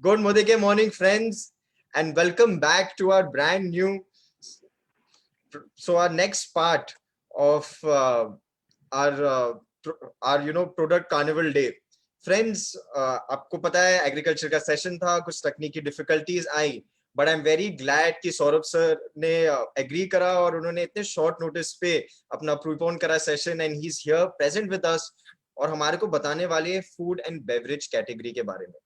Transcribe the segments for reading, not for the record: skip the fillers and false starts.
Good morning, friends, and welcome back to our brand new. So our next part of our product carnival day. Friends, आपको पता है agriculture का session था, कुछ तकनीकी difficulties I, but I am very glad कि Saurabh sir ने agree करा और उन्होंने इतने शॉर्ट नोटिस पे अपना प्रीपोन करा session and he is here present with us और हमारे को बताने वाले हैं फूड एंड बेवरेज कैटेगरी के बारे में।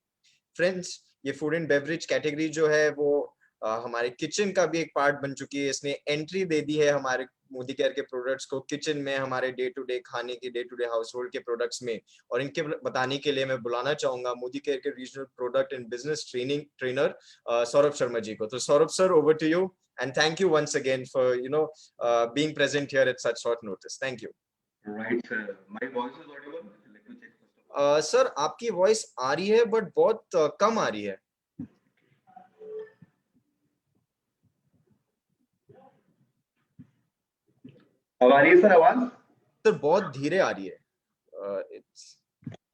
फ्रेंड्स, ये फूड एंड बेवरेज कैटेगरी जो है वो हमारे किचन का भी एक पार्ट बन चुकी है। इसने एंट्री दे दी है हमारे मोदी केयर के प्रोडक्ट्स को किचन में, हमारे डे टू डे खाने के, day to day household के प्रोडक्ट्स में। और इनके बताने के लिए मैं बुलाना चाहूंगा मोदी केयर के regional product and business trainer Saurabh Sharma ji को। तो Saurabh sir, over to you and thank you once again for being present here at such short notice. Thank you. Right, sir. My voice is audible. Let me check. Sir, आपकी voice आ रही है but बहुत कम आ रही है। अब आ रही है sir आवाज? सर बहुत धीरे आ रही है।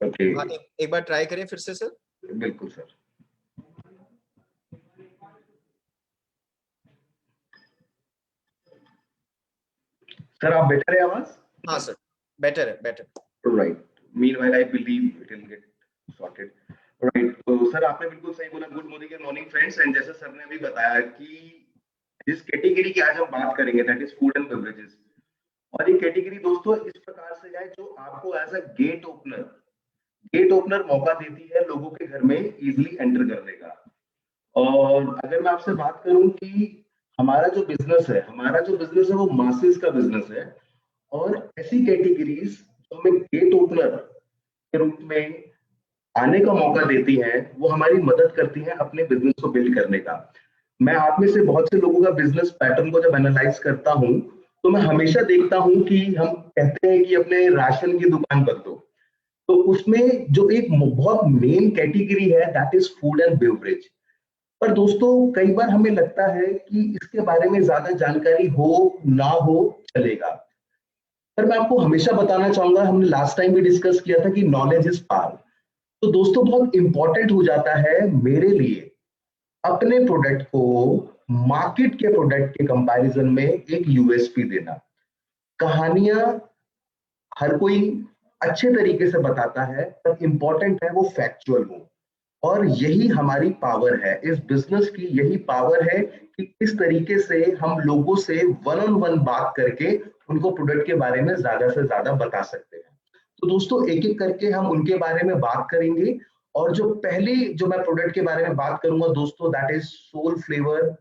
ओके, एक बार ट्राई करें फिर से सर। बिल्कुल सर। सर आप बेटर है आवाज? हाँ सर, बेटर है, better. Right, meanwhile I believe it will get sorted. Right, तो सर आपने बिल्कुल सही बोला। Good morning friends. एंड जैसे सर ने अभी बताया कि जिस कैटेगरी की आज हम बात करेंगे that is food and beverages, और ये कैटेगरी दोस्तों इस प्रकार से है जो आपको एज अ गेट ओपनर मौका देती है लोगों के घर में इजीली एंटर करने का। और अगर मैं आपसे बात करूं कि हमारा जो बिजनेस है वो मासेस का बिजनेस है, और ऐसी कैटेगरीज जो हमें गेट ओपनर के रूप में आने का मौका देती हैं वो हमारी मदद करती हैं अपने बिजनेस को बिल्ड करने का। मैं आप में से बहुत से लोगों का बिजनेस पैटर्न को जब एनालाइज करता हूं तो मैं हमेशा देखता हूं कि हम कहते हैं कि अपने राशन की दुकान कर दो, तो उसमें जो एक बहुत मेन कैटेगरी है that is food and beverage. पर दोस्तों कई बार हमें लगता है कि इसके बारे में ज्यादा जानकारी हो ना हो चलेगा, पर मैं आपको हमेशा बताना चाहूंगा, हमने लास्ट टाइम भी डिस्कस किया था कि नॉलेज इज पावर। तो दोस्तों बहुत इंपॉर्टेंट हो जाता है मेरे लिए अपने प्रोडक्ट को मार्केट के प्रोडक्ट के कंपैरिजन में एक यूएसपी देना। कहानियां हर कोई अच्छे तरीके से बताता है, पर इंपॉर्टेंट है वो फैक्चुअल हो, और यही हमारी पावर है इस बिजनेस की। यही पावर है कि किस तरीके से हम लोगों से वन ऑन वन बात करके उनको प्रोडक्ट के बारे में ज्यादा से ज्यादा बता सकते हैं। तो दोस्तों एक एक करके हम उनके बारे में बात करेंगे, और जो पहली जो मैं प्रोडक्ट के बारे में बात करूंगा दोस्तों that is soul flavour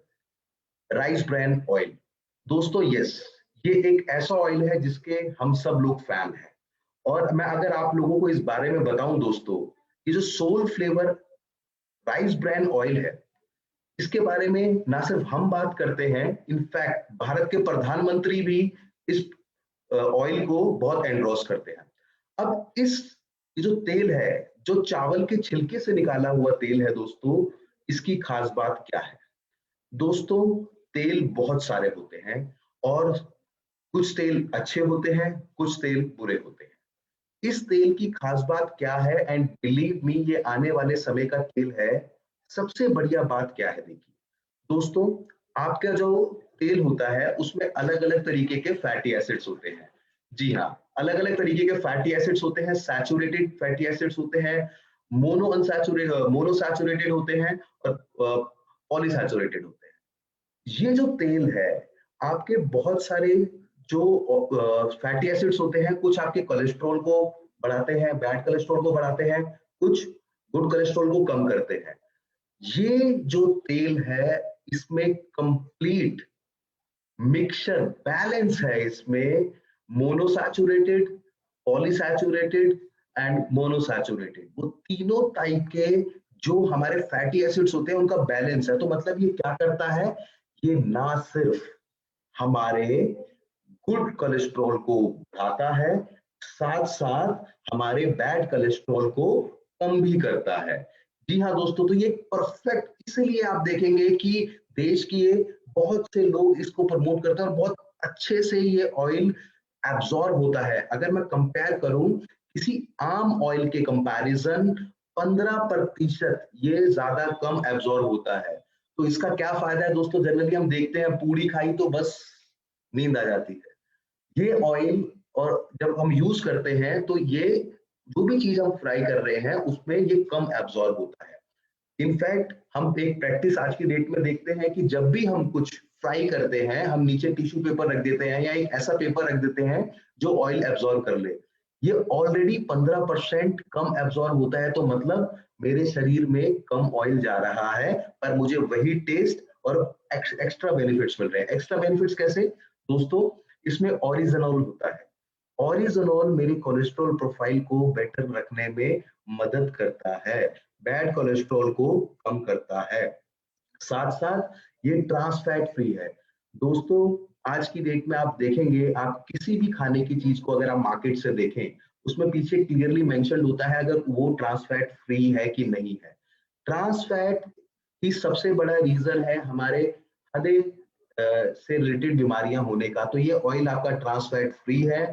rice bran oil. दोस्तों यस, ये एक ऐसा ऑयल है जिसके हम सब लोग फैन हैं, और मैं अगर आप लोगों को इस बारे में बताऊं दोस्तों, ये जो soul flavour rice bran oil है इसके बारे में ना सिर्फ हम बात करते हैं, इनफैक्ट भारत के प्रधानमंत्री भी इस ऑयल को बहुत एंडोर्स करते हैं। अब ये जो तेल है, जो चावल के छिलके से निकाला हुआ तेल है दोस्तों, इसकी खास बात क्या है? दोस्तों तेल बहुत सारे होते हैं, और कुछ तेल अच्छे होते हैं, कुछ तेल बुरे होते हैं। इस तेल की खास बात क्या है? एंड बिलीव मी, ये आने वाले समय का तेल है। सबसे बढ़िया बात क्या है? देखिए दोस्तों, आपका जो तेल होता है उसमें अलग अलग तरीके के फैटी एसिड्स होते हैं। जी हाँ, अलग अलग तरीके के फैटी एसिड्स होते हैं। सैचुरेटेड फैटी एसिड्स होते हैं, मोनोसैचुरेटेड होते हैं, और पॉलीसैचुरेटेड होते हैं। ये जो तेल है, आपके बहुत सारे जो फैटी एसिड्स होते हैं, कुछ आपके कोलेस्ट्रॉल को बढ़ाते हैं, बैड कोलेस्ट्रॉल को बढ़ाते हैं, कुछ गुड कोलेस्ट्रॉल को कम करते हैं। ये जो तेल है इसमें कंप्लीट मिक्सचर बैलेंस है। इसमें मोनोसैचुरेटेड, पॉलीसैचुरेटेड एंड मोनोसैचुरेटेड, वो तीनों टाइप के जो हमारे फैटी एसिड्स होते हैं उनका बैलेंस है। तो मतलब ये क्या करता है? ये ना सिर्फ हमारे गुड कोलेस्ट्रॉल को बढ़ाता है, साथ साथ हमारे बैड कोलेस्ट्रॉल को कम भी करता है। जी हाँ दोस्तों, तो ये परफेक्ट, इसीलिए आप देखेंगे कि देश के बहुत से लोग इसको प्रमोट करते हैं और बहुत अच्छे से ये ऑयल एब्जॉर्ब होता है। अगर मैं कंपेयर करूं किसी आम ऑयल के कंपैरिजन, 15% ये ज्यादा कम एब्जॉर्ब होता है। तो इसका क्या फायदा है दोस्तों? जनरली हम देखते हैं पूरी खाई तो बस नींद आ जाती है। ये ऑयल और जब हम यूज करते हैं तो ये जो भी चीज हम फ्राई कर रहे हैं उसमें ये कम एब्जॉर्ब होता है। इनफैक्ट हम एक प्रैक्टिस आज की डेट में देखते हैं कि जब भी हम कुछ फ्राई करते हैं हम नीचे टिश्यू पेपर रख देते हैं या एक ऐसा पेपर रख देते हैं जो ऑयल एब्जॉर्ब कर ले। ये ऑलरेडी 15% कम एब्जॉर्ब होता है, तो मतलब मेरे शरीर में कम ऑयल जा रहा है पर मुझे वही टेस्ट और एक्स्ट्रा बेनिफिट्स मिल रहे हैं। एक्स्ट्रा बेनिफिट्स कैसे दोस्तों? इसमें ऑरिजिनॉल होता है। ऑरिजिनॉल मेरी कोलेस्ट्रॉल प्रोफाइल को बेटर रखने में मदद करता है, बैड कोलेस्ट्रॉल को कम करता है। साथ साथ ये ट्रांस फैट फ्री है। दोस्तों आज की डेट में आप देखेंगे, आप किसी भी खाने की चीज को अगर आप मार्केट से देखें उसमें पीछे क्लियरली मेंशन होता है अगर वो ट्रांस फैट फ्री है कि नहीं है। ट्रांस फैट ही सबसे बड़ा रीजन है हमारे हृदय से रिलेटेड बीमारियां होने का। तो ये ऑयल आपका ट्रांस फैट फ्री है।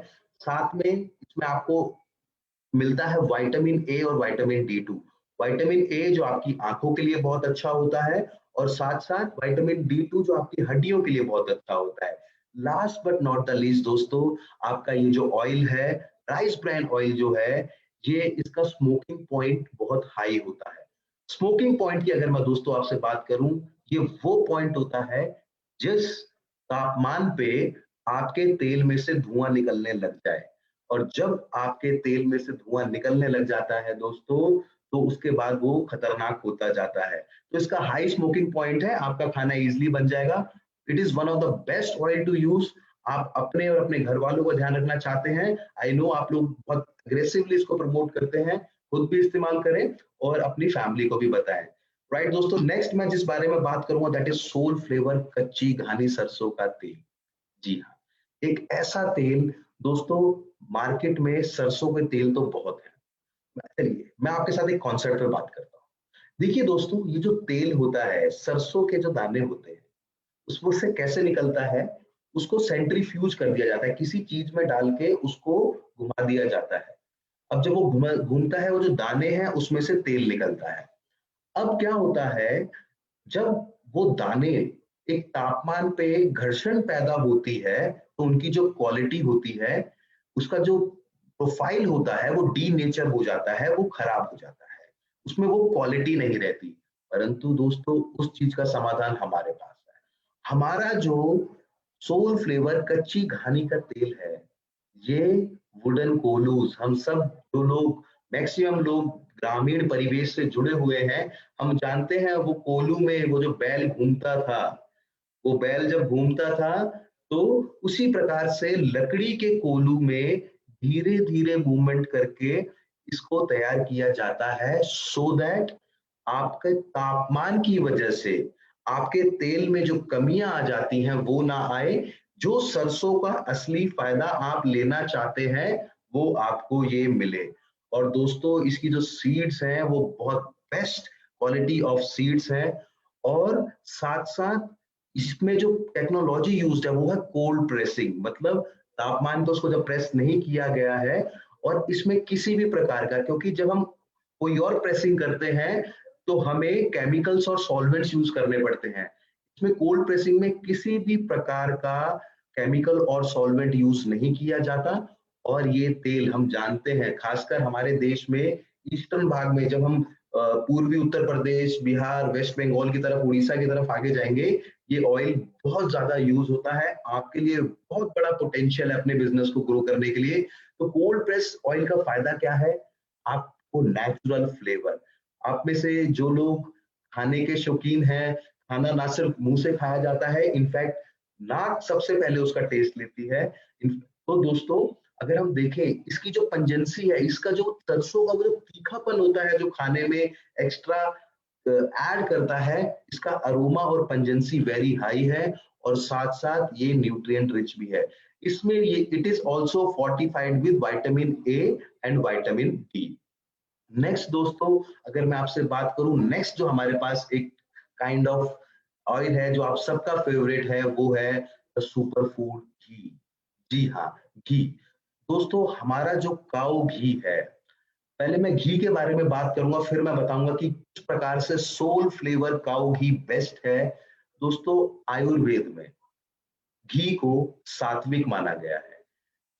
साथ में इसमें आपको मिलता है विटामिन ए और विटामिन डी2। विटामिन ए जो आपकी आंखों के लिए बहुत अच्छा होता है और साथ साथ विटामिन डी2 जो आपकी हड्डियों के लिए बहुत अच्छा होता है। Last but not the least दोस्तों, आपका ये जो ऑयल है, राइस ब्रान ऑयल जो है, ये इसका स्मोकिंग पॉइंट बहुत हाई होता है। स्मोकिंग पॉइंट की अगर मैं दोस्तों आपसे बात करूं, ये वो पॉइंट होता है जिस तापमान पे आपके तेल में से धुआं निकलने लग जाए। और जब आपके तेल में से धुआं निकलने लग जाता है दोस्तों, तो उसके बाद वो खतरनाक होता जाता है। तो इसका हाई स्मोकिंग पॉइंट है, आपका खाना इजीली बन जाएगा। It is one of the best oil to use. आप अपने और अपने घर वालों का ध्यान रखना चाहते हैं, आई नो आप लोग बहुत अग्रेसिवली इसको प्रमोट करते हैं, खुद भी इस्तेमाल करें और अपनी फैमिली को भी बताएं। राइट दोस्तों, नेक्स्ट मैं जिस बारे में बात करूंगा दैट इज सोल फ्लेवर कच्ची घानी सरसों का तेल। जी हाँ, एक ऐसा तेल दोस्तों, मार्केट में सरसों के तेल तो बहुत है। चलिए मैं आपके साथ एक कॉन्सेप्ट पे बात करता हूँ। देखिए दोस्तों, ये जो तेल होता है, सरसों के जो दाने होते हैं उसमें से कैसे निकलता है, उसको सेंट्रीफ्यूज कर दिया जाता है, किसी चीज में डाल के उसको घुमा दिया जाता है। अब जब वो घूमता है, वो जो दाने हैं उसमें से तेल निकलता है। अब क्या होता है, जब वो दाने एक तापमान पे घर्षण पैदा होती है तो उनकी जो क्वालिटी होती है, उसका जो प्रोफाइल होता है वो डी नेचर हो जाता है, वो खराब हो जाता है, उसमें वो क्वालिटी नहीं रहती। परंतु दोस्तों उस चीज का समाधान हमारे पास है। हमारा जो सोल फ्लेवर कच्ची घानी का तेल है, ये वुडन कोलूस, हम सब जो लोग, मैक्सिमम लोग ग्रामीण परिवेश से जुड़े हुए हैं, हम जानते हैं वो कोलू में वो जो बैल घूमता था, वो बैल जब घूमता था तो उसी प्रकार से लकड़ी के कोलू में धीरे धीरे मूवमेंट करके इसको तैयार किया जाता है, सो दैट आपके तापमान की वजह से आपके तेल में जो कमियां आ जाती हैं वो ना आए। जो सरसों का असली फायदा आप लेना चाहते हैं वो आपको ये मिले। और दोस्तों इसकी जो सीड्स हैं वो बहुत बेस्ट क्वालिटी ऑफ सीड्स हैं। और साथ साथ इसमें जो टेक्नोलॉजी यूज्ड है वो है कोल्ड प्रेसिंग, मतलब तापमान तो उसको जब प्रेस नहीं किया गया है। और इसमें किसी भी प्रकार का, क्योंकि जब हम कोई और प्रेसिंग करते हैं तो हमें केमिकल्स और सॉल्वेंट्स यूज करने पड़ते हैं। इसमें कोल्ड प्रेसिंग में किसी भी प्रकार का केमिकल और सॉल्वेंट यूज नहीं किया जाता। और ये तेल हम जानते हैं, खासकर हमारे देश में ईस्टर्न भाग में, जब हम पूर्वी उत्तर प्रदेश, बिहार, वेस्ट बंगाल की तरफ, उड़ीसा की तरफ आगे जाएंगे, ये ऑयल बहुत ज्यादा यूज होता है। आपके लिए बहुत बड़ा पोटेंशियल है अपने बिजनेस को ग्रो करने के लिए। तो कोल्ड प्रेस ऑयल का फायदा क्या है? आपको नेचुरल फ्लेवर। आप में से जो लोग खाने के शौकीन हैं, खाना ना सिर्फ मुंह से खाया जाता है, इनफैक्ट नाक सबसे पहले उसका टेस्ट लेती है। तो दोस्तों अगर हम देखें इसकी जो पंजेंसी है, इसका जो सरसों का वो जो तीखापन होता है जो खाने में एक्स्ट्रा ऐड करता है, इसका अरोमा और पंजेंसी वेरी हाई है। और साथ साथ ये न्यूट्रिएंट रिच भी है। इसमें ये it is also fortified with vitamin A and vitamin D. Next दोस्तों अगर मैं आपसे बात करूं, नेक्स्ट जो हमारे पास एक काइंड ऑफ ऑयल है जो आप सबका फेवरेट है, वो है द सुपर फूड घी। जी हाँ, घी। दोस्तों हमारा जो काऊ घी है, पहले मैं घी के बारे में बात करूंगा, फिर मैं बताऊंगा कि किस प्रकार से सोल फ्लेवर काऊ घी बेस्ट है। दोस्तों, आयुर्वेद में घी को सात्विक माना गया है।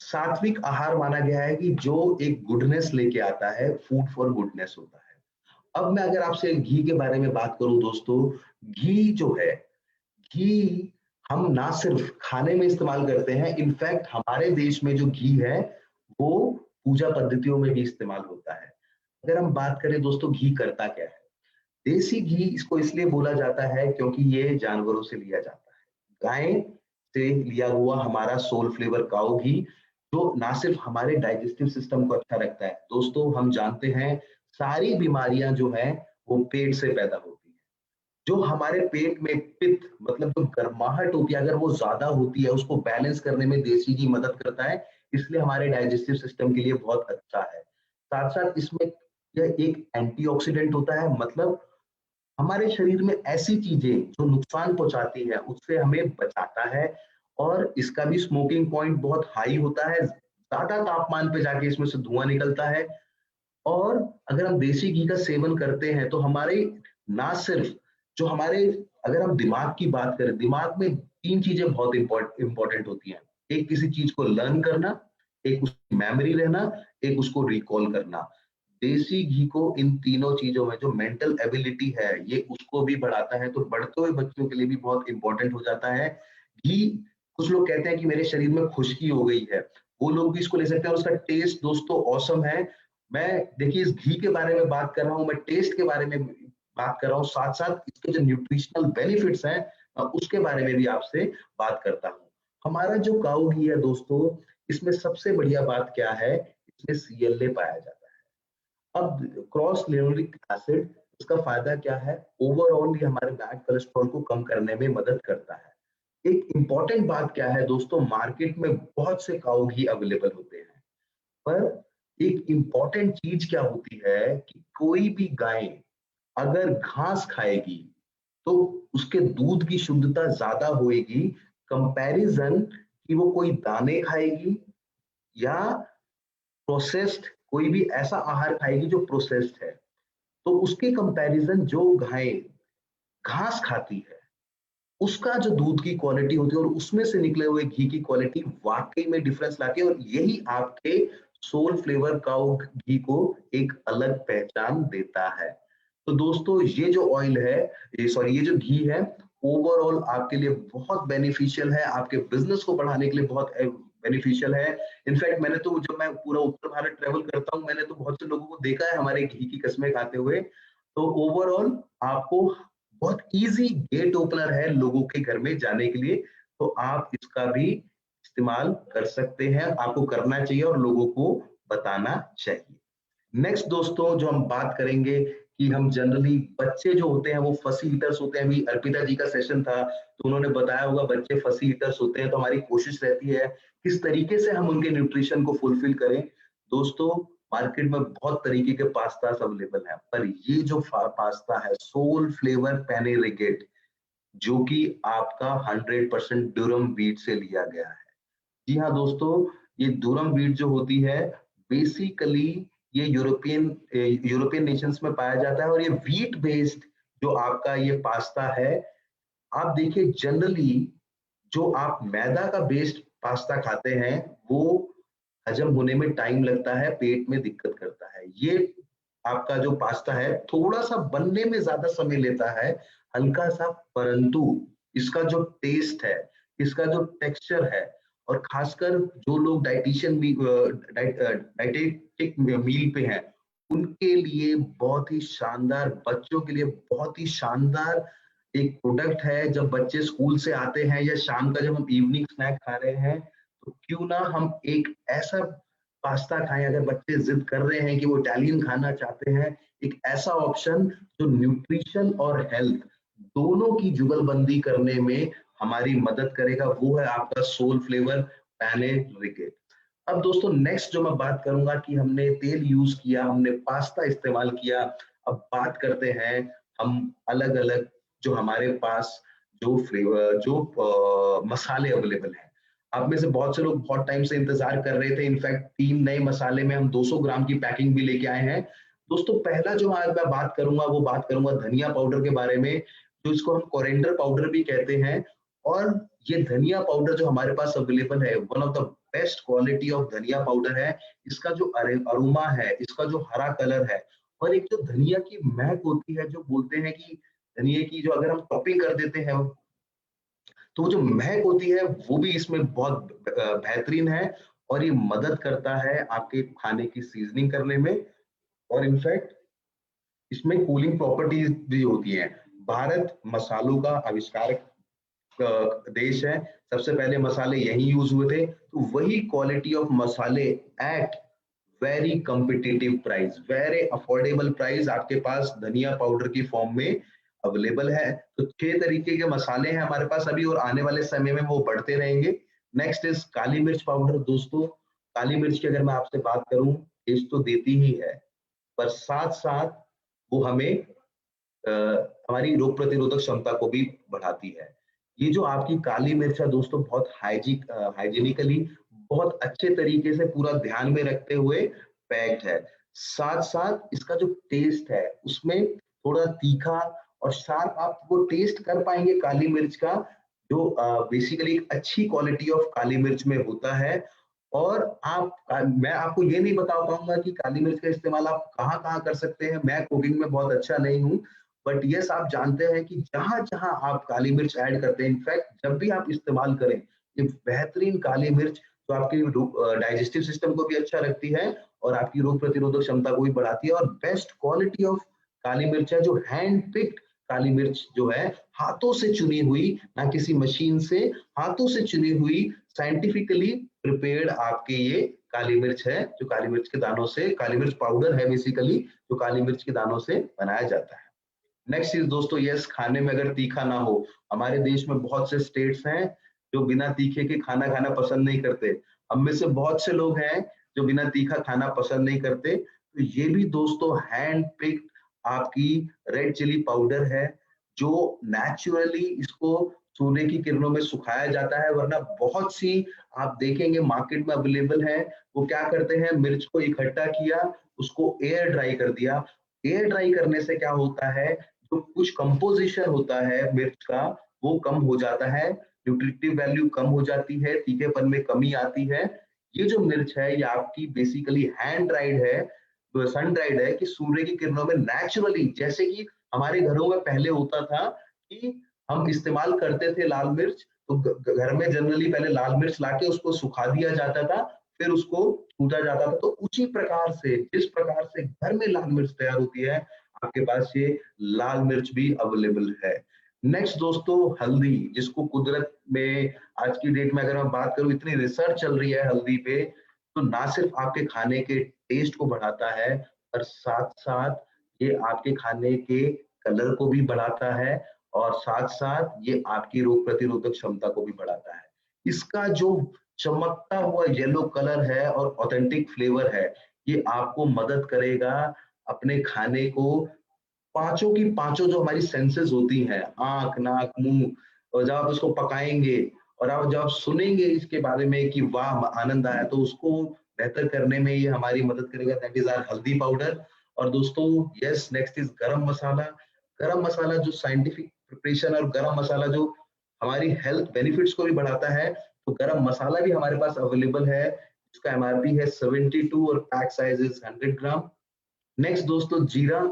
सात्विक आहार माना गया है कि जो एक गुडनेस लेके आता है, फूड फॉर गुडनेस होता है। अब मैं अगर आपसे घी के बारे में बात करूं दोस्तों, घी जो है, घी हम ना सिर्फ खाने में इस्तेमाल करते हैं, इनफैक्ट हमारे देश में जो घी है वो पूजा पद्धतियों में भी इस्तेमाल होता है। अगर हम बात करें दोस्तों, घी करता क्या है? देसी घी इसको इसलिए बोला जाता है क्योंकि ये जानवरों से लिया जाता है। गाय से लिया हुआ हमारा सोल फ्लेवर काऊ घी, जो ना सिर्फ हमारे डाइजेस्टिव सिस्टम को अच्छा रखता है। दोस्तों, हम जानते हैं सारी बीमारियां जो हैं वो पेट से पैदा होती हैं। जो हमारे पेट में पित्त मतलब जो गर्माहट होती है, अगर वो ज्यादा होती है, उसको बैलेंस करने में देसी घी मदद करता है, इसलिए हमारे डाइजेस्टिव सिस्टम के लिए बहुत अच्छा है। साथ साथ इसमें यह एक एंटीऑक्सीडेंट होता है, मतलब हमारे शरीर में ऐसी चीजें जो नुकसान पहुंचाती है उससे हमें बचाता है। और इसका भी स्मोकिंग पॉइंट बहुत हाई होता है, ज्यादा तापमान पे जाके इसमें से धुआं निकलता है। और अगर हम देसी घी का सेवन करते हैं तो हमारे ना सिर्फ जो हमारे, अगर हम दिमाग की बात करें, दिमाग में तीन चीजें बहुत इंपॉर्टेंट होती हैं। एक किसी चीज को लर्न करना, एक उसकी मेमोरी रहना, एक उसको रिकॉल करना। देसी घी को इन तीनों चीजों में जो मेंटल एबिलिटी है ये उसको भी बढ़ाता है, तो बढ़ते हुए बच्चों के लिए भी बहुत इंपॉर्टेंट हो जाता है घी। कुछ लोग कहते हैं कि मेरे शरीर में खुश्की हो गई है, वो लोग भी इसको ले सकते हैं। उसका टेस्ट दोस्तों ऑसम है। मैं देखिए इस घी के बारे में बात कर रहा हूँ, मैं टेस्ट के बारे में बात कर रहा हूँ, साथ साथ इसके जो न्यूट्रिशनल बेनिफिट्स हैं उसके बारे में भी आपसे बात करता हूँ। हमारा जो काऊ घी है दोस्तों, इसमें सबसे बढ़िया बात क्या है, इसमें सीएलए पाया जाता है। अब क्रॉस लिनोलिक एसिड, इसका फायदा क्या है? ओवरऑल ये हमारे बैड कोलेस्ट्रॉल को कम करने में मदद करता है। एक इंपॉर्टेंट बात क्या है दोस्तों, मार्केट में बहुत से काऊ घी अवेलेबल होते हैं, पर एक इंपॉर्टेंट चीज क्या होती है कि कोई भी गाय अगर घास खाएगी तो उसके दूध की शुद्धता ज्यादा होएगी, कंपैरिजन कि वो कोई दाने खाएगी या प्रोसेस्ड कोई भी ऐसा आहार खाएगी जो प्रोसेस्ड है। तो उसके कंपैरिजन जो गाय घास खाती है उसका जो दूध की क्वालिटी होती है और उसमें से निकले हुए घी की क्वालिटी वाकई में डिफरेंस लाती है, और यही आपके सोल फ्लेवर काऊ घी को एक अलग पहचान देता है। तो दोस्तों, ये जो ऑयल है, ये जो घी है, ओवरऑल आपके लिए बहुत बेनिफिशियल है, आपके बिजनेस को बढ़ाने के लिए बहुत बेनिफिशियल है। इनफैक्ट मैंने तो, जब मैं पूरा उत्तर भारत ट्रेवल करता हूँ, मैंने तो बहुत से लोगों को देखा है हमारे घी की कस्में खाते हुए। तो ओवरऑल आपको बहुत इजी गेट ओपनर है लोगों के घर में जाने के लिए, तो आप इसका भी इस्तेमाल कर सकते हैं, आपको करना चाहिए और लोगों को बताना चाहिए। नेक्स्ट दोस्तों, जो हम बात करेंगे कि हम जनरली बच्चे जो होते हैं वो फसी ईटर्स होते हैं। अभी अर्पिता जी का सेशन था तो उन्होंने बताया होगा बच्चे फसी ईटर्स होते हैं, तो हमारी कोशिश रहती है किस तरीके से हम उनके न्यूट्रिशन को फुलफिल करें। दोस्तों, मार्केट में बहुत तरीके के पास्तास अवेलेबल हैं, पर ये जो पास्ता है सोल फ्लेवर पेने रिगेट, जो कि आपका 100% ड्यूरम व्हीट से लिया गया है। जी हाँ दोस्तों, ये दुरम व्हीट जो होती है, बेसिकली ये यूरोपियन नेशंस में पाया जाता है, और ये व्हीट बेस्ड जो आपका ये पास्ता है। आप देखिए जनरली जो आप मैदा का बेस्ड पास्ता खाते हैं वो हजम होने में टाइम लगता है, पेट में दिक्कत करता है। ये आपका जो पास्ता है थोड़ा सा बनने में ज्यादा समय लेता है, हल्का सा, परंतु इसका जो टेस्ट है, इसका जो टेक्सचर है, और खासकर जो लोग डाइटेटिक मील पे हैं उनके लिए बहुत ही शानदार, बच्चों के लिए बहुत ही शानदार एक प्रोडक्ट है। जब बच्चे स्कूल से आते हैं या शाम का जब हम इवनिंग स्नैक खा रहे हैं, तो क्यों ना हम एक ऐसा पास्ता खाएं, अगर बच्चे जिद कर रहे हैं कि वो इटालियन खाना चाहते हैं, एक ऐसा ऑप्शन जो न्यूट्रिशन और हेल्थ दोनों की जुगलबंदी करने में हमारी मदद करेगा, वो है आपका सोल फ्लेवर पैने रिकेट। अब दोस्तों, नेक्स्ट जो मैं बात करूंगा कि हमने तेल यूज किया, हमने पास्ता इस्तेमाल किया, अब बात करते हैं हम अलग अलग जो हमारे पास जो फ्लेवर, जो मसाले अवेलेबल हैं। आप में से बहुत से लोग बहुत टाइम से इंतजार कर रहे थे। इनफैक्ट 3 नए मसाले में हम 200 ग्राम की पैकिंग भी लेके आए हैं। दोस्तों पहला जो आज मैं बात करूँगा वो बात करूँगा धनिया पाउडर के बारे में, जो इसको हम कोरिएंडर पाउडर भी कहते हैं। और ये धनिया पाउडर जो हमारे पास अवेलेबल है, one of the best quality of धनिया पाउडर है। इसका जो अरोमा है, इसका जो हरा कलर है और एक जो धनिया की महक होती है, जो बोलते हैं कि धनिये की जो अगर हम टॉपिंग कर देते हैं तो वो जो महक होती है वो भी इसमें बहुत बेहतरीन है और ये मदद करता है आपके खाने की सीजनिंग करने में। और इनफैक्ट इसमें कूलिंग प्रॉपर्टीज भी होती हैं। भारत मसालों का आविष्कारक देश है। सबसे पहले मसाले यहीं यूज हुए थे, तो वही क्वालिटी ऑफ मसाले at very competitive price, very affordable price आपके पास धनिया पाउडर की फॉर्म में अवेलेबल है। तो 6 तरीके के मसाले हैं हमारे पास अभी और आने वाले समय में वो बढ़ते रहेंगे। नेक्स्ट इज काली मिर्च पाउडर। दोस्तों काली मिर्च की अगर मैं आपसे बात करूं, टेस्ट तो देती ही है, पर साथ साथ वो हमें हमारी रोग प्रतिरोधक क्षमता को भी बढ़ाती है। ये जो आपकी काली मिर्च है दोस्तों, बहुत हाइजीनिकली बहुत अच्छे तरीके से पूरा ध्यान में रखते हुए पैक्ड है। साथ साथ इसका जो टेस्ट है उसमें थोड़ा तीखा और शार्प आप वो टेस्ट कर पाएंगे काली मिर्च का, जो बेसिकली एक अच्छी क्वालिटी ऑफ काली मिर्च में होता है। और मैं आपको ये नहीं बता पाऊंगा कि काली मिर्च का इस्तेमाल आप कहाँ कहाँ कर सकते हैं। मैं कुकिंग में बहुत अच्छा नहीं हूँ, बट यस आप जानते हैं कि जहां जहां आप काली मिर्च ऐड करते हैं, इनफैक्ट जब भी आप इस्तेमाल करें, ये बेहतरीन काली मिर्च जो आपके डाइजेस्टिव सिस्टम को भी अच्छा रखती है और आपकी रोग प्रतिरोधक क्षमता को भी बढ़ाती है। और बेस्ट क्वालिटी ऑफ काली मिर्च है जो हैंड पिक्ड काली मिर्च जो है, हाथों से चुनी हुई, ना किसी मशीन से, हाथों से चुनी हुई, साइंटिफिकली प्रिपेयर्ड आपके ये काली मिर्च है, जो काली मिर्च के दानों से, काली मिर्च पाउडर है बेसिकली, जो काली मिर्च के दानों से बनाया जाता है। नेक्स्ट चीज दोस्तों, यस खाने में अगर तीखा ना हो, हमारे देश में बहुत से स्टेट्स हैं जो बिना तीखे के खाना खाना पसंद नहीं करते। हम में से बहुत से लोग हैं जो बिना तीखा खाना पसंद नहीं करते, तो ये भी दोस्तों हैंड पिक्ड आपकी रेड चिली पाउडर है, जो नेचुरली इसको सूर्य की किरणों में सुखाया जाता है। वरना बहुत सी आप देखेंगे मार्केट में अवेलेबल है, वो क्या करते हैं, मिर्च को इकट्ठा किया, उसको एयर ड्राई कर दिया। एयर ड्राई करने से क्या होता है, जो कुछ कंपोजिशन होता है मिर्च का वो कम हो जाता है, न्यूट्रिटिव वैल्यू कम हो जाती है, तीखेपन में कमी आती है। ये जो मिर्च है ये आपकी बेसिकली हैंड ड्राइड है, सन ड्राइड है, कि सूर्य की किरणों में नेचुरली, जैसे कि हमारे घरों में पहले होता था कि हम इस्तेमाल करते थे लाल मिर्च, तो घर में जनरली पहले लाल मिर्च लाके उसको सुखा दिया जाता था, फिर उसको कूटा जाता था। तो उसी प्रकार से, जिस प्रकार से घर में लाल मिर्च तैयार होती है, आपके पास ये लाल मिर्च भी अवेलेबल है। नेक्स्ट दोस्तों, हल्दी, जिसको कुदरत में आज की डेट में अगर मैं बात करूं, इतनी रिसर्च चल रही है हल्दी पे, तो ना सिर्फ आपके खाने के टेस्ट को बढ़ाता है, पर साथ साथ ये आपके खाने के कलर को भी बढ़ाता है और साथ साथ ये आपकी रोग प्रतिरोधक क्षमता को भी बढ़ाता है। इसका जो चमकता हुआ येलो कलर है और ऑथेंटिक फ्लेवर है, ये आपको मदद करेगा अपने खाने को, पाँचों की पाँचों जो हमारी सेंसेस होती हैं, आँख, नाक, मुँह, और जब आप उसको पकाएँगे और आप जब सुनेंगे इसके बारे में कि वाह! आनंद आया, तो उसको बेहतर करने में ये हमारी मदद करेगा। दैट इज़ आवर हल्दी पाउडर। और दोस्तों यस, नेक्स्ट इज़ गरम मसाला। गरम मसाला जो साइंटिफिक प्रिपरेशन और गरम मसाला जो हमारी हेल्थ बेनिफिट्स को भी बढ़ाता है, तो गरम मसाला भी हमारे पास अवेलेबल है। इसका एमआरपी है 72 और pack size is 100 gram. Next दोस्तों जीरा।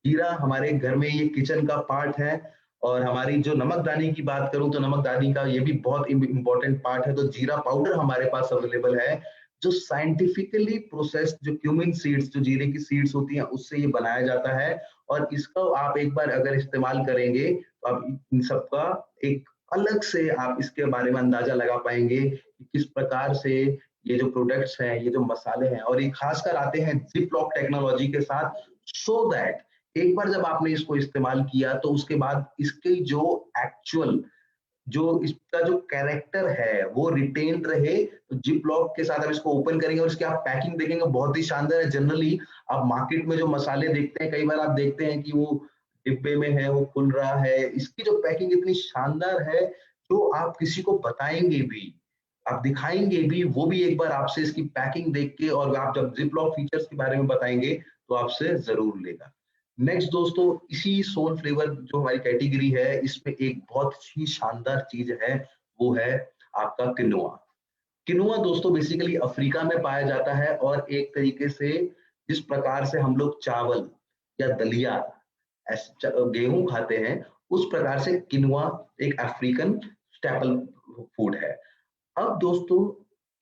जीरा हमारे घर में ये किचन का पार्ट है। और हमारी जो नमकदानी की बात करूं, तो नमकदानी का ये भी बहुत इंपॉर्टेंट पार्ट है। तो जीरा पाउडर हमारे पास अवेलेबल है, जो साइंटिफिकली प्रोसेस्ड जो क्यूमिन सीड्स, जो जीरे की सीड्स होती हैं, उससे ये बनाया जाता है। और इसको आप एक बार अगर इस्तेमाल करेंगे, तो आप इन सबका एक अलग से आप इसके बारे में अंदाजा लगा पाएंगे कि किस प्रकार से ये जो प्रोडक्ट्स हैं, ये जो मसाले हैं, और ये खासकर आते हैं जिप लॉक टेक्नोलॉजी के साथ, सो दैट एक बार जब आपने इसको इस्तेमाल किया, तो उसके बाद इसकी जो एक्चुअल जो इसका जो कैरेक्टर है वो रिटेन रहे। तो जिप लॉक के साथ आप इसको ओपन करेंगे और इसकी आप पैकिंग देखेंगे, बहुत ही शानदार है। जनरली आप मार्केट में जो मसाले देखते हैं, कई बार आप देखते हैं कि वो डिब्बे में है, वो खुल रहा है। इसकी जो पैकिंग इतनी शानदार है, जो आप किसी को बताएंगे भी, आप दिखाएंगे भी, वो भी एक बार आपसे इसकी पैकिंग देख के, और आप जब जिप लॉक फीचर्स के बारे में बताएंगे तो आपसे जरूर लेगा। नेक्स्ट दोस्तों, इसी सोल फ्लेवर जो हमारी कैटेगरी है, इसमें एक बहुत ही शानदार चीज है, वो है आपका किनोआ। किनोआ दोस्तों बेसिकली अफ्रीका में पाया जाता है, और एक तरीके से जिस प्रकार से हम लोग चावल या दलिया गेहूं खाते हैं, उस प्रकार से किनोआ एक अफ्रीकन स्टेपल फूड है। अब दोस्तों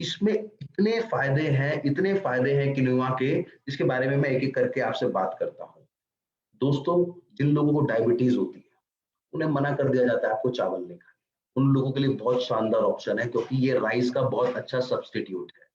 इसमें इतने फायदे हैं किनोआ के, जिसके बारे में मैं एक एक करके आपसे बात करता हूँ। दोस्तों, जिन लोगों को डायबिटीज होती है, उन्हें मना कर दिया जाता है आपको चावल नहीं खाना, उन लोगों के लिए बहुत शानदार ऑप्शन है, क्योंकि ये राइस का बहुत अच्छा सब्स्टिट्यूट है।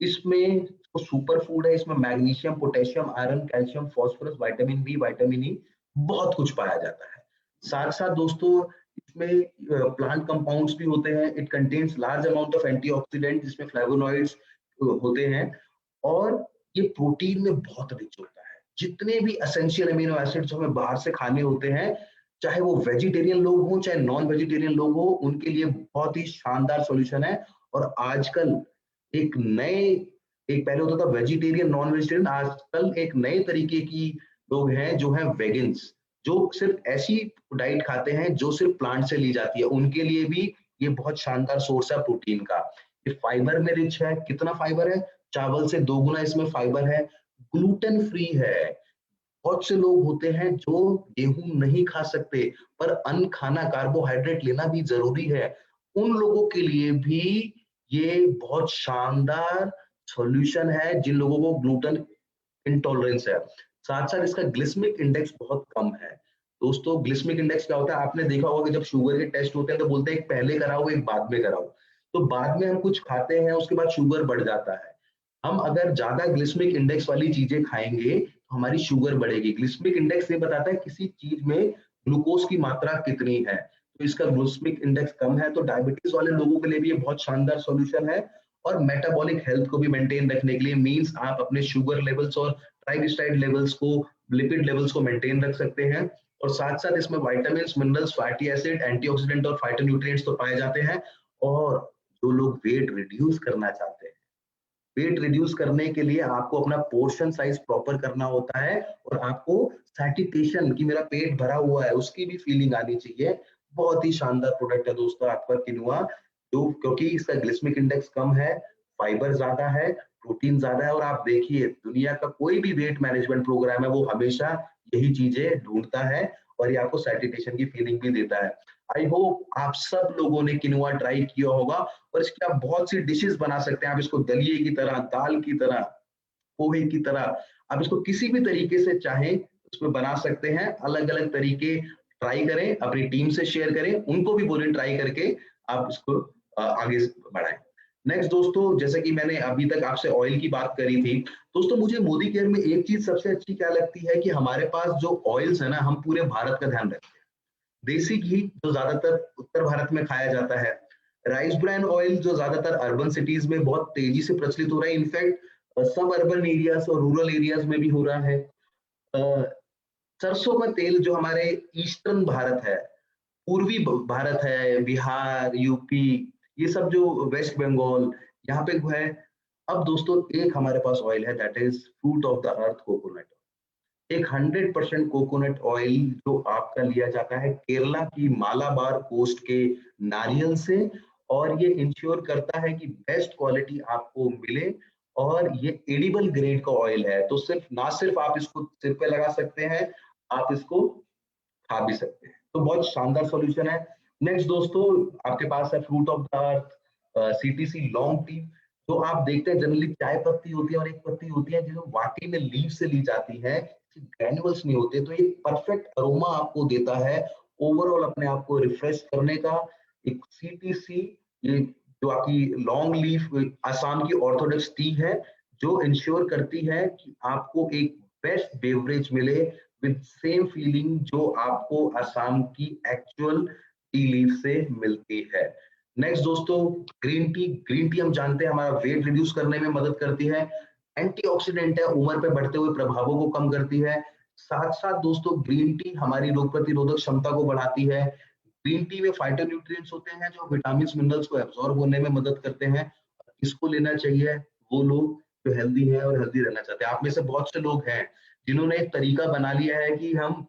इसमें जो सुपर फूड है, इसमें magnesium, potassium, iron, calcium, phosphorus, vitamin B, vitamin E, बहुत कुछ पाया जाता है। साथ साथ दोस्तों इसमें प्लांट कंपाउंड्स भी होते हैं। It contains large amount of antioxidant, जिसमें फ्लेवोनॉइड्स होते हैं, और ये प्रोटीन में बहुत रिच होता है। जितने भी एसेंशियल अमीनो एसिड्स हमें बाहर से खाने होते हैं, चाहे वो वेजिटेरियन लोग हों चाहे नॉन वेजिटेरियन लोग हों, उनके लिए बहुत ही शानदार सॉल्यूशन है। और आजकल एक नए एक पहले होता था वेजिटेरियन नॉन वेजिटेरियन, आजकल एक नए तरीके की लोग हैं जो है वेगन्स, जो सिर्फ ऐसी डाइट खाते हैं जो सिर्फ प्लांट से ली जाती है। उनके लिए भी ये बहुत शानदार सोर्स है प्रोटीन का। ये फाइबर में रिच है। कितना फाइबर है? चावल से 2 गुना इसमें फाइबर है। ग्लूटेन फ्री है। बहुत से लोग होते हैं जो गेहूं नहीं खा सकते, पर अन्न खाना, कार्बोहाइड्रेट लेना भी जरूरी है। उन लोगों के लिए भी ये बहुत शानदार सॉल्यूशन है, जिन लोगों को ग्लूटेन इंटॉलरेंस है। साथ साथ इसका ग्लिसमिक इंडेक्स बहुत कम है। दोस्तों ग्लिसमिक इंडेक्स क्या होता है? आपने देखा होगा कि जब शुगर के टेस्ट होते हैं तो बोलते हैं एक पहले कराओ एक बाद में कराओ। तो बाद में हम कुछ खाते हैं, उसके बाद शुगर बढ़ जाता है। हम अगर ज्यादा ग्लिसमिक इंडेक्स वाली चीजें खाएंगे तो हमारी शुगर बढ़ेगी। ग्लिसमिक इंडेक्स ये बताता है किसी चीज में ग्लूकोज की मात्रा कितनी है। तो इसका ग्लिसमिक इंडेक्स कम है, तो डायबिटीज वाले लोगों के लिए भी ये बहुत शानदार सॉल्यूशन है। और मेटाबॉलिक हेल्थ को भी मेंटेन रखने के लिए, मींस आप अपने शुगर लेवल्स और ट्राइग्लिसराइड लेवल्स को, लिपिड लेवल्स को मेंटेन रख सकते हैं। और साथ साथ इसमें vitamin, minerals, fatty acid, antioxidant और फाइटोन्यूट्रिएंट्स तो पाए जाते हैं। और जो लोग वेट रिड्यूस करना चाहते हैं, वेट रिड्यूस करने के लिए आपको अपना पोर्शन साइज प्रॉपर करना होता है, और आपको सैटिस्फैक्शन कि मेरा पेट भरा हुआ है उसकी भी फीलिंग आनी चाहिए। बहुत ही शानदार प्रोडक्ट है दोस्तों आपका किनोआ, जो क्योंकि इसका ग्लिसमिक इंडेक्स कम है, फाइबर ज्यादा है, प्रोटीन ज्यादा है। और आप देखिए दुनिया का कोई भी वेट मैनेजमेंट प्रोग्राम है वो हमेशा यही चीजें ढूंढता है, और ये आपको सैटिस्फैक्शन की फीलिंग भी देता है। आई होप आप सब लोगों ने किनोआ ट्राई किया होगा, और इसकी आप बहुत सी डिशेस बना सकते हैं। आप इसको दलिए की तरह, दाल की तरह, पोहे की तरह, आप इसको किसी भी तरीके से चाहें उसमें बना सकते हैं। अलग अलग तरीके ट्राई करें, अपनी टीम से शेयर करें, उनको भी बोलें ट्राई करके आप इसको आगे बढ़ाएं। नेक्स्ट दोस्तों, जैसे कि मैंने अभी तक आपसे ऑयल की बात करी थी, दोस्तों मुझे मोदी केयर में एक चीज सबसे अच्छी क्या लगती है कि हमारे पास जो ऑयल्स है ना, हम पूरे भारत का ध्यान रखते हैं। देसी घी जो ज्यादातर उत्तर भारत में खाया जाता है, राइस ब्रान ऑयल जो ज्यादातर अर्बन सिटीज में बहुत तेजी से प्रचलित हो रहा है, इनफैक्ट सब अर्बन एरियाज और रूरल एरियाज में भी हो रहा है। अ, सरसों का तेल जो हमारे ईस्टर्न भारत है, पूर्वी भारत है, बिहार, यूपी, ये सब जो वेस्ट बंगाल, यहाँ पे है। अब दोस्तों एक हमारे पास ऑयल है, that is fruit of the earth coconut. एक 100% कोकोनट ऑयल जो आपका लिया जाता है केरला की मालाबार कोस्ट के नारियल से, और ये इंश्योर करता है कि बेस्ट क्वालिटी आपको मिले। और ये एडिबल ग्रेड का ऑयल है, तो सिर्फ आप इसको सिर पे लगा सकते हैं, आप इसको खा भी सकते हैं। तो बहुत शानदार सॉल्यूशन है। नेक्स्ट दोस्तों, आपके पास है fruit of the earth CTC long T. तो आप देखते हैं जनरली चाय पत्ती होती है और एक पत्ती होती है जो वाकई में लीफ से ली जाती है, ग्रैन्युअल्स नहीं होते। तो ये परफेक्ट अरोमा आपको देता है, ओवरऑल अपने आप को रिफ्रेश करने का। एक सीटीसी, ये जो आपकी लॉन्ग लीफ असम की ऑर्थोडॉक्स टी है, जो इंश्योर करती है कि आपको एक बेस्ट बेवरेज मिले विद सेम फीलिंग जो आपको असम की एक्चुअल टी लीफ से मिलती है। नेक्स्ट दोस्तों, ग्रीन टी हम जानते हैं हमारा वेट रिड्यूस करने में मदद करती है, एंटीऑक्सीडेंट है, उम्र पे बढ़ते हुए प्रभावों को कम करती है। साथ साथ दोस्तों ग्रीन टी हमारी रोग प्रतिरोधक क्षमता को बढ़ाती है, ग्रीन टी में फाइटोन्यूट्रिएंट्स होते हैं जो विटामिन मिनरल्स को एब्जॉर्ब होने में मदद करते हैं। इसको लेना चाहिए वो लोग जो हेल्दी है और हेल्दी रहना चाहते हैं। आप में से बहुत से लोग हैं जिन्होंने एक तरीका बना लिया है कि हम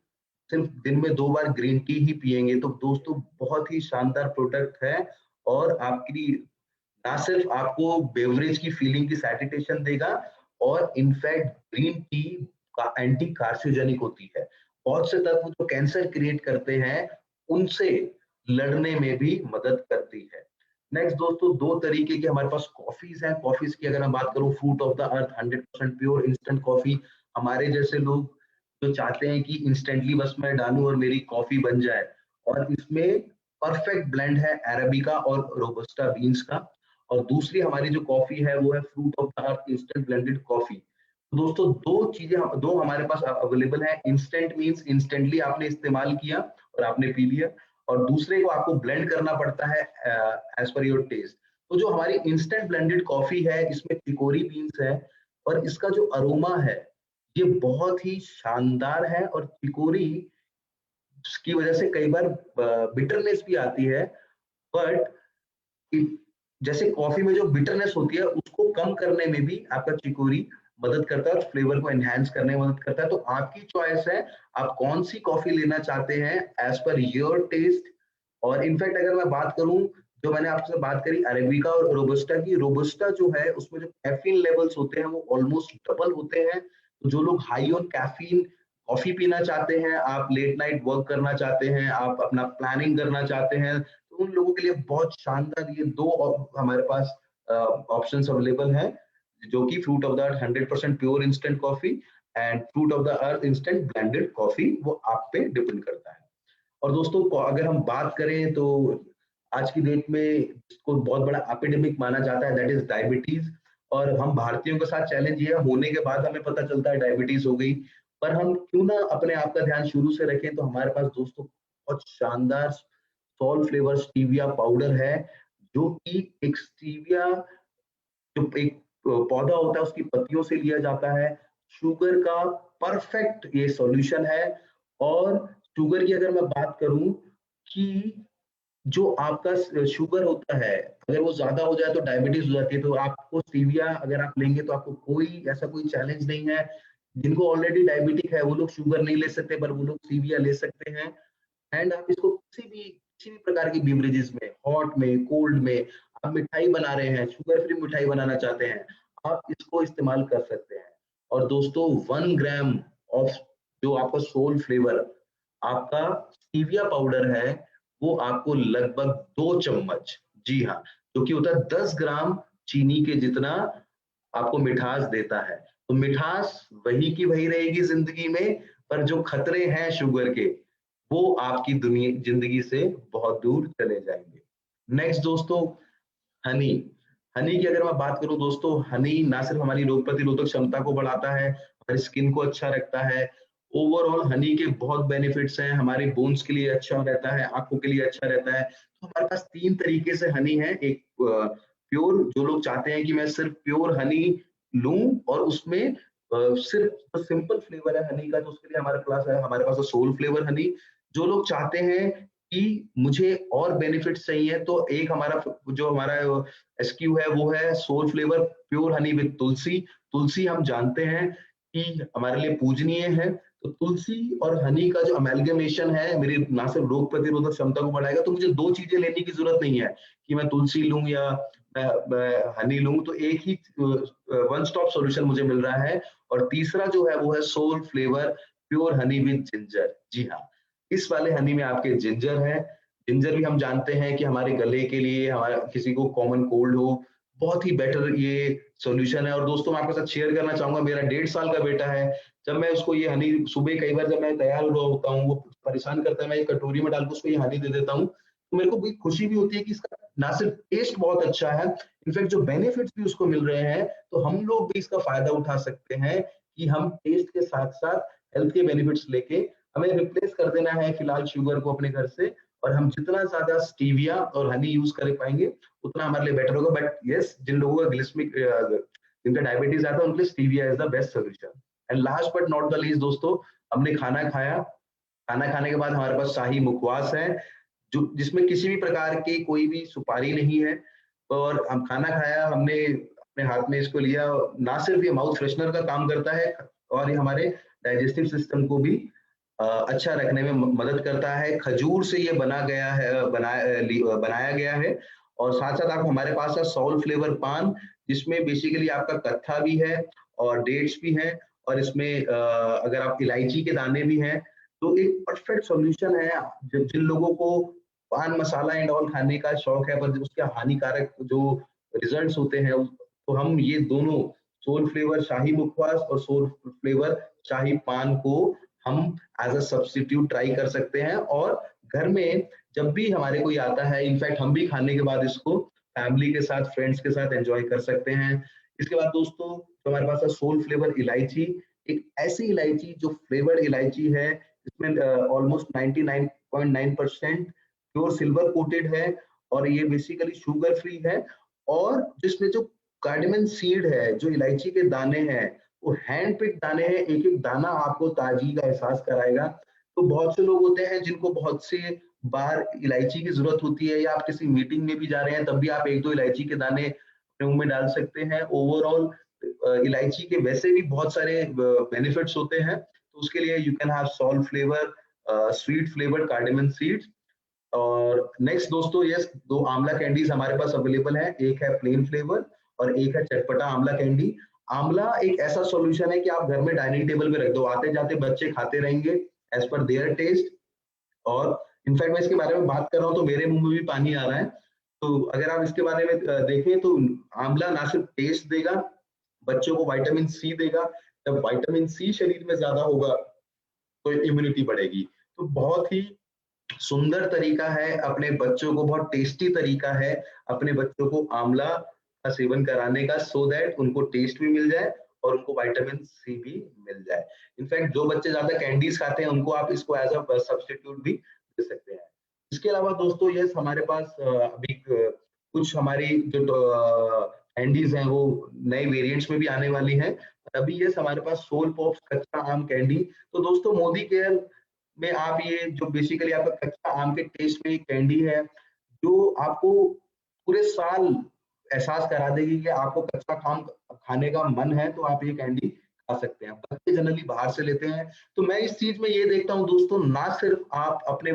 सिर्फ दिन में 2 बार ग्रीन टी ही पिएंगे। तो दोस्तों बहुत ही शानदार प्रोडक्ट है और आपकी ना सिर्फ आपको बेवरेज की फीलिंग की सैटिस्फैक्शन देगा और इनफैक्ट ग्रीन टी का एंटी कार्सिनोजेनिक होती है। बहुत से तत्व जो कैंसर क्रिएट करते हैं उनसे लड़ने में भी मदद करती है। नेक्स्ट दोस्तों 2 तरीके की हमारे पास कॉफीज हैं। कॉफीज की अगर मैं बात करूं, fruit of the earth 100% pure instant coffee. हमारे जैसे लोग जो चाहते हैं कि इंस्टेंटली बस मैं डालूं और मेरी कॉफी बन जाए, और इसमें परफेक्ट ब्लेंड है अरेबिका और रोबस्टा बीन्स का। और दूसरी हमारी जो कॉफी है वो है fruit of the earth instant blended coffee. तो दोस्तों दो हमारे पास अवेलेबल है। इंस्टेंट मींस इंस्टेंटली आपने इस्तेमाल किया और आपने पी लिया, और दूसरे को आपको ब्लेंड करना पड़ता है एज पर योर टेस्ट। तो जो हमारी इंस्टेंट ब्लेंडेड कॉफी है इसमें चिकोरी बीन्स है और इसका जो अरोमा है ये बहुत ही शानदार है, और चिकोरी की वजह से कई बार बिटरनेस भी आती है, बट जैसे कॉफी में जो बिटरनेस होती है उसको कम करने में भी आपका चिकोरी मदद करता है और फ्लेवर को एनहांस करने में मदद करता है। तो आपकी चॉइस है आप कौन सी कॉफी लेना चाहते हैं एज पर योर टेस्ट। और इनफैक्ट अगर मैं बात करूं, जो मैंने आपसे बात करी अरेबिका और रोबस्टा की, रोबस्टा जो है उसमें जो कैफीन लेवल्स होते हैं वो ऑलमोस्ट डबल होते हैं। तो जो लोग हाई ऑन कैफीन कॉफी पीना चाहते हैं, आप लेट नाइट वर्क करना चाहते हैं, आप अपना प्लानिंग करना चाहते हैं, तो उन लोगों के लिए बहुत शानदार ये दो हमारे पास ऑप्शंस अवेलेबल हैं, जो कि fruit of the earth 100% pure instant coffee and fruit of the earth instant blended coffee, वो आप पे डिपेंड करता है। और दोस्तों अगर हम बात करें तो आज की डेट में इसको बहुत बड़ा एपिडेमिक माना जाता है, दैट इज डायबिटीज। और हम भारतीयों के साथ चैलेंज ये है, होने के बाद हमें पता चलता है डायबिटीज हो गई, पर हम क्यों ना अपने आप का ध्यान शुरू से रखें। तो हमारे पास दोस्तों बहुत शानदार सॉल्ट फ्लेवर स्टीविया पाउडर है, जो कि एक स्टीविया जो एक पौधा होता है उसकी पत्तियों से लिया जाता है। शुगर का परफेक्ट ये सॉल्यूशन है। और शुगर की अगर मैं बात करूं कि जो आपका शुगर होता है अगर वो ज्यादा हो जाए तो डायबिटीज हो जाती है, तो आपको स्टीविया अगर आप लेंगे तो आपको कोई ऐसा कोई चैलेंज नहीं है। जिनको ऑलरेडी डायबिटिक है वो लोग शुगर नहीं ले सकते, पर वो लोग स्टीविया ले सकते हैं। एंड आप इसको किसी भी प्रकार की बेवरेजेस में, हॉट में, कोल्ड में, आप मिठाई बना रहे हैं, शुगर फ्री मिठाई बनाना चाहते हैं, आप इसको इस्तेमाल कर सकते हैं। और दोस्तों 1 ग्राम ऑफ जो आपका सोल फ्लेवर आपका स्टीविया पाउडर है, वो आपको लगभग 2 चम्मच, जी हाँ, जो कि होता है 10 ग्राम चीनी के जितना, आपको मिठास देता है। तो मिठास वही की वही रहेगी जिंदगी में, पर जो खतरे हैं शुगर के वो आपकी दुनिया जिंदगी से बहुत दूर चले जाएंगे। नेक्स्ट दोस्तों हनी। हनी की अगर मैं बात करूं दोस्तों, हनी ना सिर्फ हमारी रोग प्रतिरोधक क्षमता को बढ़ाता है, हमारी स्किन को अच्छा रखता है। ओवरऑल हनी के बहुत बेनिफिट्स हैं, हमारे बोन्स के लिए अच्छा रहता है, आंखों के लिए अच्छा रहता है। तो हमारे पास 3 तरीके से हनी है। एक प्योर, जो लोग चाहते हैं कि मैं सिर्फ प्योर हनी लूं और उसमें सिर्फ सिंपल फ्लेवर है हनी का, तो उसके लिए हमारे पास सोल फ्लेवर हनी। जो लोग चाहते हैं कि मुझे और बेनिफिट्स चाहिए, तो एक हमारा एसक्यू है वो है soul flavour pure honey with tulsi. तुलसी हम जानते हैं कि हमारे लिए पूजनीय है, तो तुलसी और हनी का जो अमेलगमेशन है मेरी ना सिर्फ रोग प्रतिरोधक क्षमता को बढ़ाएगा। तो मुझे 2 चीजें लेने की जरूरत नहीं है कि मैं तुलसी लूं या मैं हनी लूं, तो एक ही वन स्टॉप सॉल्यूशन मुझे मिल रहा है। और तीसरा जो है वो है soul flavour pure honey with ginger. जी हाँ, इस वाले हनी में आपके जिंजर है। जिंजर भी हम जानते हैं कि हमारे गले के लिए, हमारा किसी को कॉमन कोल्ड हो, बहुत ही बेटर ये सॉल्यूशन है। और दोस्तों मैं आपके साथ शेयर करना चाहूंगा, मेरा 1.5 साल का बेटा है, जब मैं उसको ये हनी सुबह कई बार जब मैं तैयार हुआ होता हूँ, वो परेशान करता है, मैं एक कटोरी में डाल के उसको ये हनी दे देता हूँ, तो मेरे को बड़ी खुशी भी होती है कि इसका ना सिर्फ टेस्ट बहुत अच्छा है, इनफैक्ट जो बेनिफिट्स भी उसको मिल रहे हैं, तो हम लोग भी इसका फायदा उठा सकते हैं कि हम टेस्ट के साथ साथ हेल्थ के बेनिफिट्स लेके हमें रिप्लेस कर देना है फिलहाल शुगर को अपने घर से, और हम जितना ज्यादा स्टीविया और हनी यूज कर पाएंगे उतना हमारे लिए बेटर होगा। बट यस, जिन लोगों का ग्लिस्मिक जिनका डायबिटीज आता है उनके लिए stevia is the best solution. And last but not the least दोस्तों, हमने खाना खाया, खाना खाने के बाद हमारे पास शाही मुखवास है, जो जिसमें किसी भी प्रकार की कोई भी सुपारी नहीं है, और हम खाना खाया, हमने अपने हाथ में इसको लिया, ना सिर्फ ये माउथ फ्रेशनर का काम करता है और ये हमारे डाइजेस्टिव सिस्टम को भी अच्छा रखने में मदद करता है। खजूर से ये बनाया गया है, और साथ-साथ आप हमारे पास है सोल फ्लेवर पान, जिसमें बेसिकली आपका कत्था भी है और डेट्स भी हैं, और इसमें अगर आप इलायची के दाने भी हैं, तो एक परफेक्ट सॉल्यूशन है। जिन लोगों को पान मसाला एंड ऑल खाने का शौक है, पर उसके हानिकारक जो रिजल्ट्स होते हैं, तो हम ये दोनों सोल फ्लेवर शाही मुखवास और सोल फ्लेवर शाही पान को हम एज अ सब्स्टिट्यूट ट्राई कर सकते हैं, और घर में जब भी हमारे कोई आता है, इनफैक्ट हम भी खाने के बाद इसको फैमिली के साथ, फ्रेंड्स के साथ एंजॉय कर सकते हैं। इसके बाद दोस्तों, जो हमारे पास है सोल फ्लेवर इलायची, एक ऐसी इलायची जो फ्लेवर्ड इलायची है, इसमें ऑलमोस्ट 99.9% प्योर सिल्वर कोटेड है, और ये बेसिकली शुगर फ्री है, और जिसमें जो कार्डेमन सीड है, जो इलायची के दाने हैं, वो हैंड पिक दाने हैं, एक एक दाना आपको ताजगी का एहसास कराएगा। तो बहुत से लोग होते हैं जिनको बहुत से बार इलायची की जरूरत होती है, या आप किसी मीटिंग में भी जा रहे हैं तब भी आप एक दो इलायची के दाने अपने मुंह में डाल सकते हैं। ओवरऑल इलायची के वैसे भी बहुत सारे बेनिफिट्स होते हैं, तो उसके लिए you can have salt flavour, sweet flavour cardamom seeds. और नेक्स्ट दोस्तों, यस, दो आंवला कैंडीज हमारे पास अवेलेबल है, एक है प्लेन फ्लेवर और एक है चटपटा आंवला कैंडी। आंवला एक ऐसा सॉल्यूशन है कि आप घर में डाइनिंग टेबल पे रख दो, आते जाते बच्चे खाते रहेंगे एज पर देयर टेस्ट। और इनफैक्ट मैं इसके बारे में बात कर रहा हूँ तो मेरे मुंह में भी पानी आ रहा है। तो अगर आप इसके बारे में देखें तो आंवला ना सिर्फ टेस्ट देगा, बच्चों को विटामिन सी देगा। जब विटामिन सी शरीर में ज्यादा होगा तो इम्यूनिटी बढ़ेगी। तो बहुत ही सुंदर तरीका है, अपने बच्चों को बहुत टेस्टी तरीका है अपने बच्चों को आंवला का सेवन कराने का, सो दैट उनको टेस्ट भी मिल जाए और उनको विटामिन सी भी मिल जाए। इनफैक्ट जो बच्चे ज्यादा कैंडीज खाते हैं उनको आप इसको एज अ सब्स्टिट्यूट भी दे सकते हैं। इसके अलावा दोस्तों, यस, हमारे पास अभी कुछ हमारी जो कैंडीज हैं वो नए वेरिएंट्स में भी आने वाली हैं। अभी यस, हमारे पास सोल पॉप्स कच्चा आम कैंडी। तो दोस्तों, मोदी केयर में आप ये जो बेसिकली आपका कच्चा आम के टेस्ट में कैंडी है, जो आपको पूरे साल एहसास करा देगी कि आपको कच्चा आम खाने का मन है, तो आप ये कैंडी खा सकते हैं। बच्चे जनरली बाहर से लेते हैं। तो मैं इस चीज में ये देखता हूँ दोस्तों, ना सिर्फ आप अपने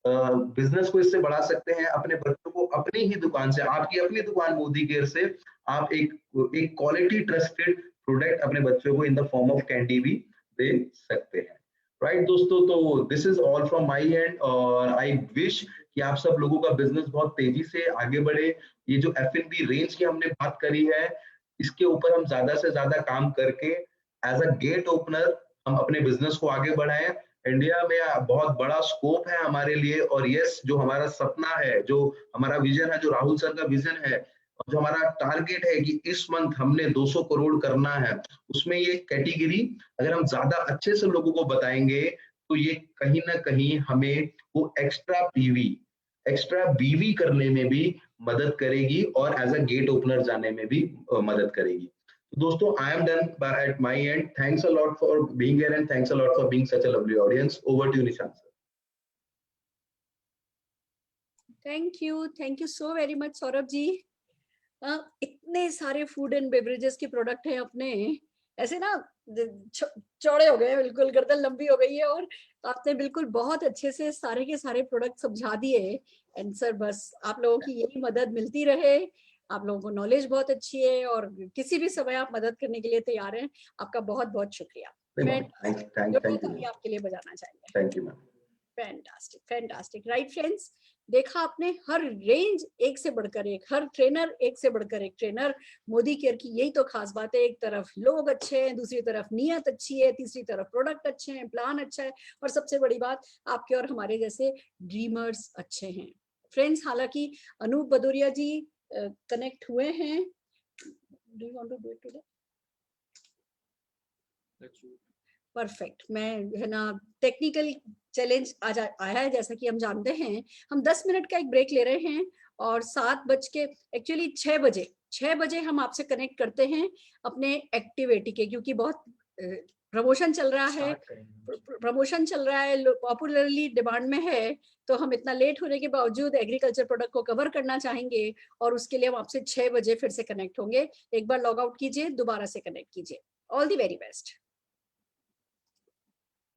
बिजनेस को इससे बढ़ा सकते हैं, अपने बच्चों को अपनी ही दुकान से, आपकी अपनी दुकान मोदी केयर से आप एक एक क्वालिटी ट्रस्टेड प्रोडक्ट अपने बच्चों को in the form of candy भी दे सकते हैं। राइट दोस्तों, तो this is all from my and, और आई विश कि आप सब लोगों का बिजनेस बहुत तेजी से आगे बढ़े। ये जो F&B रेंज की हमने बात करी है, इसके ऊपर हम ज्यादा से ज्यादा काम करके एज अ गेट ओपनर हम अपने बिजनेस को आगे बढ़ाएं। इंडिया में बहुत बड़ा स्कोप है हमारे लिए, और यस, जो हमारा सपना है, जो हमारा विजन है, जो राहुल सर का विजन है, और जो हमारा टारगेट है कि इस मंथ हमने 200 करोड़ करना है, उसमें ये कैटेगरी अगर हम ज्यादा अच्छे से लोगों को बताएंगे, तो ये कहीं ना कहीं हमें वो एक्स्ट्रा बीवी करने में भी मदद करेगी, और एज अ गेट ओपनर जाने में भी मदद करेगी। तो दोस्तों, I am done at my end. Thanks a lot for being here and thanks a lot for being such a lovely audience. Over to you Nishant sir. Thank you so very much Saurabh ji. इतने सारे food and beverages के product हैं अपने, ऐसे ना चौड़े हो गए, बिल्कुल गर्दन लंबी हो गई है, और आपने बिल्कुल बहुत अच्छे से सारे के सारे प्रोडक्ट समझा दिए। एंड सर, बस आप लोगों की यही मदद मिलती रहे। आप लोगों को नॉलेज बहुत अच्छी है, और किसी भी समय आप मदद करने के लिए तैयार हैं। आपका बहुत बहुत शुक्रिया। थैंक यू, आपके लिए बजाना चाहेंगे। Thank you ma'am. Fantastic. Right friends, देखा आपने, हर रेंज एक से बढ़कर एक, हर ट्रेनर एक से बढ़कर एक ट्रेनर। मोदी केयर की यही तो खास बात है, एक तरफ लोग अच्छे हैं, दूसरी तरफ नीयत अच्छी है, तीसरी तरफ प्रोडक्ट अच्छे हैं, प्लान अच्छा है, और सबसे बड़ी बात, आपके और हमारे जैसे ड्रीमर्स अच्छे हैं। फ्रेंड्स, हालांकि अनूप भदौरिया जी कनेक्ट हुए हैं। Do you want to do it today? Perfect. मैं है ना, टेक्निकल चैलेंज आज आया है, जैसा कि हम जानते हैं। हम 10 मिनट का एक ब्रेक ले रहे हैं, और 6 बजे हम आपसे कनेक्ट करते हैं अपने एक्टिविटी के, क्योंकि बहुत प्रमोशन चल रहा है, Start करेंगे। प्रमोशन चल रहा है, पॉपुलरली डिमांड में है, तो हम इतना लेट होने के बावजूद एग्रीकल्चर प्रोडक्ट को कवर करना चाहेंगे और उसके लिए हम आपसे 6 बजे फिर से कनेक्ट होंगे। एक बार लॉग आउट कीजिए, दोबारा से कनेक्ट कीजिए। All the very best.